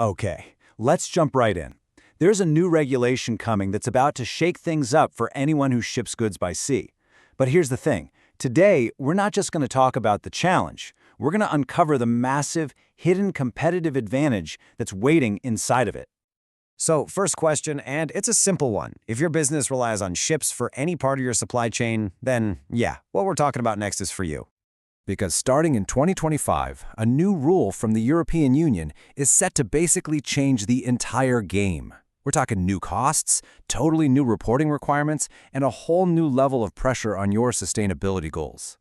Okay, let's jump right in. There's a new regulation coming that's about to shake things up for anyone who ships goods by sea. But here's the thing. Today, we're not just going to talk about the challenge. We're going to uncover the massive, hidden competitive advantage that's waiting inside of it. So, first question, and it's a simple one. If your business relies on ships for any part of your supply chain, then yeah, what we're talking about next is for you. Because starting in 2025, a new rule from the European Union is set to basically change the entire game. We're talking new costs, totally new reporting requirements, and a whole new level of pressure on your sustainability goals.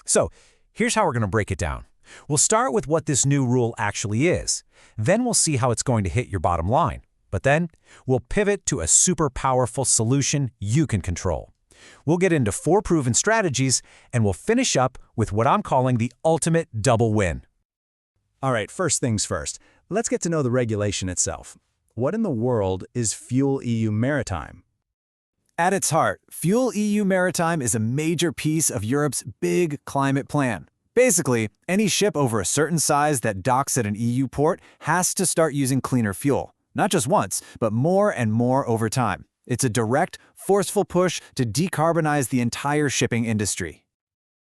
So, here's how we're going to break it down. We'll start with what this new rule actually is. Then we'll see how it's going to hit your bottom line. But then, we'll pivot to a super powerful solution you can control. We'll get into 4 proven strategies, and we'll finish up with what I'm calling the ultimate double win. All right, first things first. Let's get to know the regulation itself. What in the world is FuelEU Maritime? At its heart, FuelEU Maritime is a major piece of Europe's big climate plan. Basically, any ship over a certain size that docks at an EU port has to start using cleaner fuel. Not just once, but more and more over time. It's a direct, forceful push to decarbonize the entire shipping industry.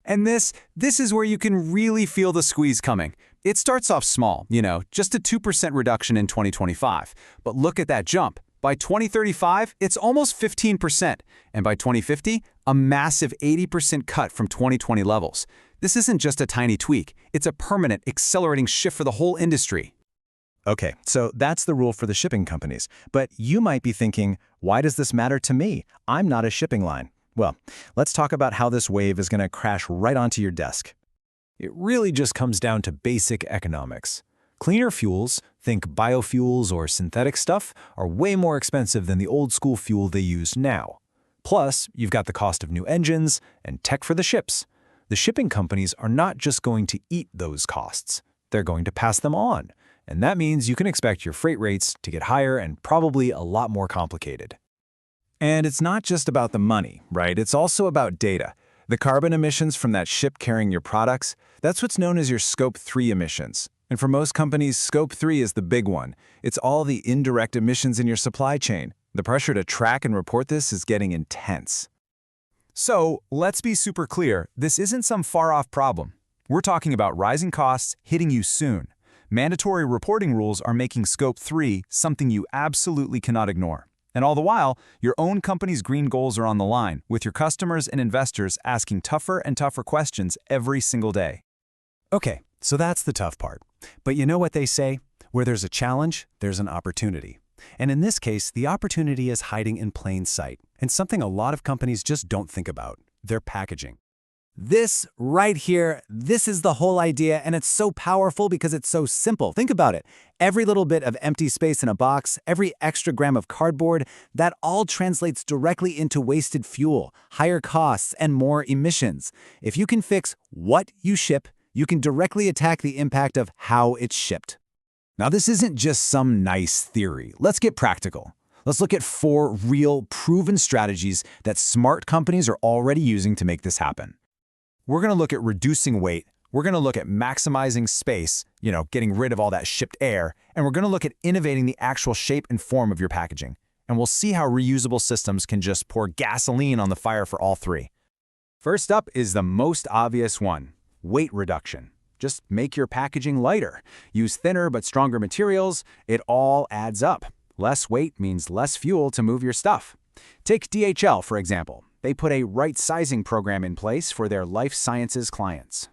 And this is where you can really feel the squeeze coming. It starts off small, just a 2% reduction in 2025. But look at that jump. By 2035, it's almost 15%. And by 2050, a massive 80% cut from 2020 levels. This isn't just a tiny tweak. It's a permanent, accelerating shift for the whole industry. Okay, so that's the rule for the shipping companies. But you might be thinking, why does this matter to me? I'm not a shipping line. Well, let's talk about how this wave is going to crash right onto your desk. It really just comes down to basic economics. Cleaner fuels, think biofuels or synthetic stuff, are way more expensive than the old school fuel they use now. Plus, you've got the cost of new engines and tech for the ships. The shipping companies are not just going to eat those costs. They're going to pass them on. And that means you can expect your freight rates to get higher and probably a lot more complicated. And it's not just about the money, right? It's also about data. The carbon emissions from that ship carrying your products, that's what's known as your Scope 3 emissions. And for most companies, Scope 3 is the big one. It's all the indirect emissions in your supply chain. The pressure to track and report this is getting intense. So, let's be super clear, this isn't some far-off problem. We're talking about rising costs hitting you soon. Mandatory reporting rules are making Scope 3 something you absolutely cannot ignore. And all the while, your own company's green goals are on the line, with your customers and investors asking tougher and tougher questions every single day. Okay, so that's the tough part. But you know what they say? Where there's a challenge, there's an opportunity. And in this case, the opportunity is hiding in plain sight, and something a lot of companies just don't think about: their packaging. This right here, this is the whole idea, and it's so powerful because it's so simple. Think about it. Every little bit of empty space in a box, every extra gram of cardboard, that all translates directly into wasted fuel, higher costs, and more emissions. If you can fix what you ship, you can directly attack the impact of how it's shipped. Now, this isn't just some nice theory. Let's get practical. Let's look at 4 real, proven strategies that smart companies are already using to make this happen. We're going to look at reducing weight, we're going to look at maximizing space, getting rid of all that shipped air, and we're going to look at innovating the actual shape and form of your packaging. And we'll see how reusable systems can just pour gasoline on the fire for all 3. First up is the most obvious one: weight reduction. Just make your packaging lighter. Use thinner but stronger materials. It all adds up. Less weight means less fuel to move your stuff. Take DHL, for example. They put a right-sizing program in place for their life sciences clients.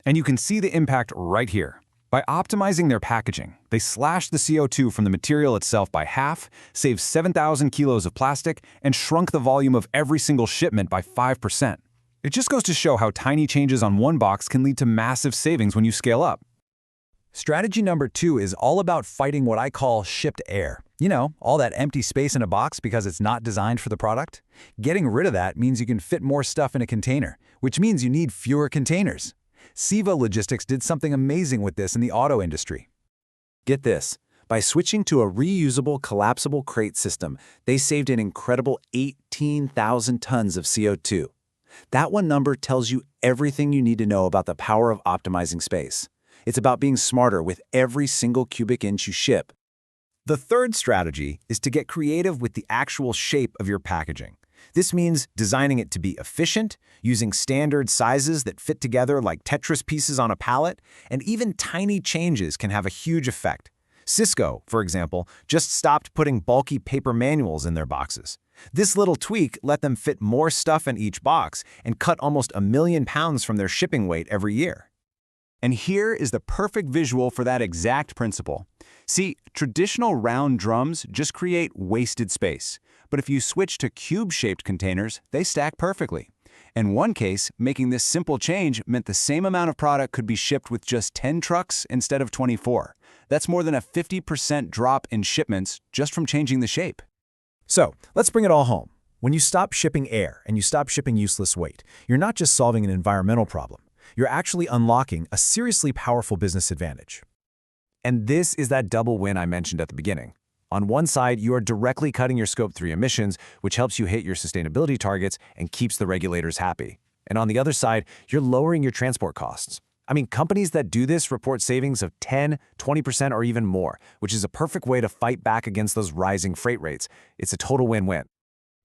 And you can see the impact right here. By optimizing their packaging, they slashed the CO2 from the material itself by half, saved 7,000 kilos of plastic, and shrunk the volume of every single shipment by 5%. It just goes to show how tiny changes on one box can lead to massive savings when you scale up. Strategy number 2 is all about fighting what I call shipped air. All that empty space in a box because it's not designed for the product. Getting rid of that means you can fit more stuff in a container, which means you need fewer containers. Seva Logistics did something amazing with this in the auto industry. Get this. By switching to a reusable, collapsible crate system, they saved an incredible 18,000 tons of CO2. That one number tells you everything you need to know about the power of optimizing space. It's about being smarter with every single cubic inch you ship. The third strategy is to get creative with the actual shape of your packaging. This means designing it to be efficient, using standard sizes that fit together like Tetris pieces on a pallet, and even tiny changes can have a huge effect. Cisco, for example, just stopped putting bulky paper manuals in their boxes. This little tweak let them fit more stuff in each box and cut almost 1 million pounds from their shipping weight every year. And here is the perfect visual for that exact principle. See, traditional round drums just create wasted space. But if you switch to cube-shaped containers, they stack perfectly. In one case, making this simple change meant the same amount of product could be shipped with just 10 trucks instead of 24. That's more than a 50% drop in shipments just from changing the shape. So, let's bring it all home. When you stop shipping air and you stop shipping useless weight, you're not just solving an environmental problem. You're actually unlocking a seriously powerful business advantage. And this is that double win I mentioned at the beginning. On one side, you are directly cutting your Scope 3 emissions, which helps you hit your sustainability targets and keeps the regulators happy. And on the other side, you're lowering your transport costs. I mean, companies that do this report savings of 10, 20%, or even more, which is a perfect way to fight back against those rising freight rates. It's a total win-win.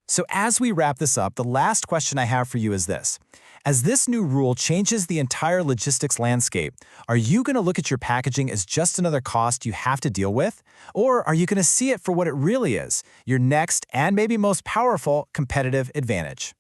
So as we wrap this up, the last question I have for you is this. As this new rule changes the entire logistics landscape, are you going to look at your packaging as just another cost you have to deal with? Or are you going to see it for what it really is, your next and maybe most powerful competitive advantage?